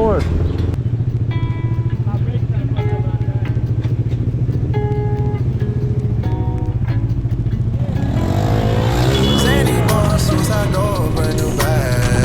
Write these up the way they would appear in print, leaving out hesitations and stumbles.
lower.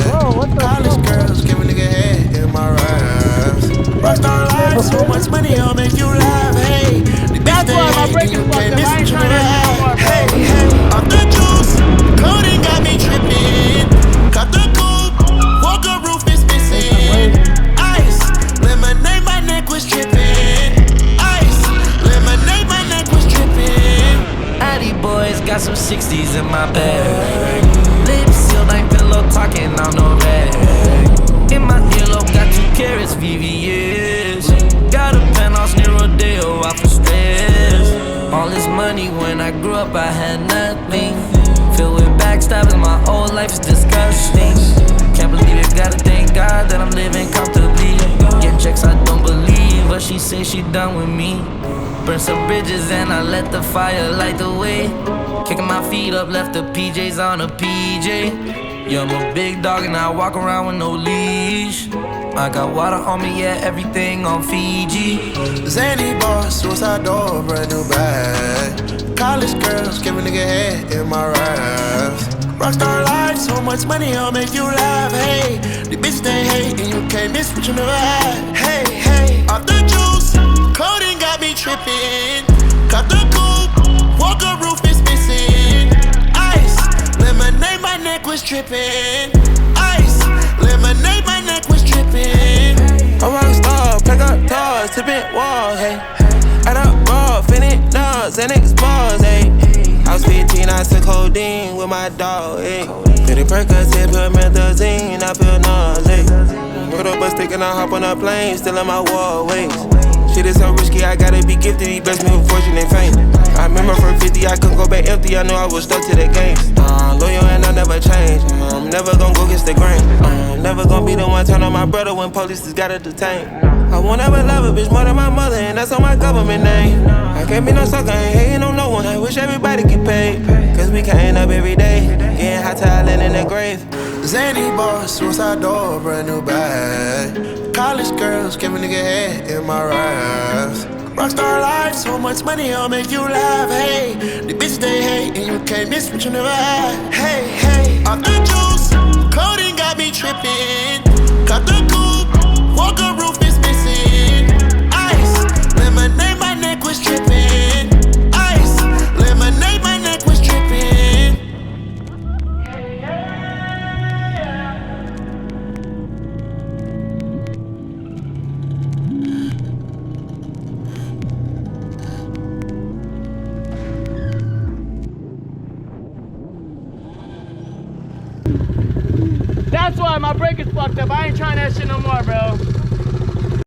Bro, what the College girls give a nigga head in my raps. Rockstar life, so much money, I'll make you laugh. Hey, the bitch they hate, you can't miss what you never had. Hey, hey, off the juice, coding got me tripping. Cut the coupe, walker roof is missing. Ice, lemonade, my neck was tripping. Ice, lemonade, my neck was tripping. Addy boys got some 60s in my bag. Lips sealed like pillow talking on no rag. In my earlobe got 2 carats, VVS. Got a penthouse near Rodeo out for stress. All this money when I grew up I had nothing. Filled with backstabbing, my whole life is disgusting. Can't believe it, gotta thank God that I'm living comfortably. Getting checks I don't believe, but she say she done with me. Burn some bridges and I let the fire light the way. Kicking my feet up, left the PJs on a PJ. Yeah, I'm a big dog and I walk around with no leash. I got water on me, yeah, everything on Fiji. Zany boss, suicide door, brand new bag. College girls, give a nigga head in my raps. Rockstar life, so much money, I'll make you laugh. Hey, the bitch they hate, and you can't miss what you never had. Hey, hey, off the juice, coding got me tripping. Cut the coupe, walker roof is missing. Ice, lemonade, my neck was tripping. Ice, lemonade, my neck was tripping. A rockstar, pack up toys, tipping walls, hey. Add up raw, finish nuts, and explores, hey. I was 15, I took codeine with my dog, hey. Pretty Percocet, put methazine, I feel nauseous. Put up a stick and I hop on a plane, still in my wallways. Shit is so risky, I gotta be gifted. He blessed me with fortune and fame. I remember from 50, I couldn't go back empty. I knew I was stuck to the game. Loyal and I never change. I'm never gonna go against the grain. I'm never gonna be the one turn on my brother when police just gotta detain. I won't ever love a bitch more than my mother, and that's on my government name. I can't be no sucker, ain't hating on no one. I wish everybody get paid, cause we can't up every day. Getting hot talent in the grave. Zany boss, suicide door, brand new bag. College girls, give a nigga head in my raps. Rockstar life, so much money, I'll make you laugh. Hey, the bitch they hate, and you can't miss what you never had. Hey, hey, off the juice, coding got me tripping. Cut the coupe, walker roof is missing. Ice, lemonade, my neck was tripping. Ice, lemonade, my neck was tripping. That's why my brake is fucked up. I ain't trying that shit no more, bro.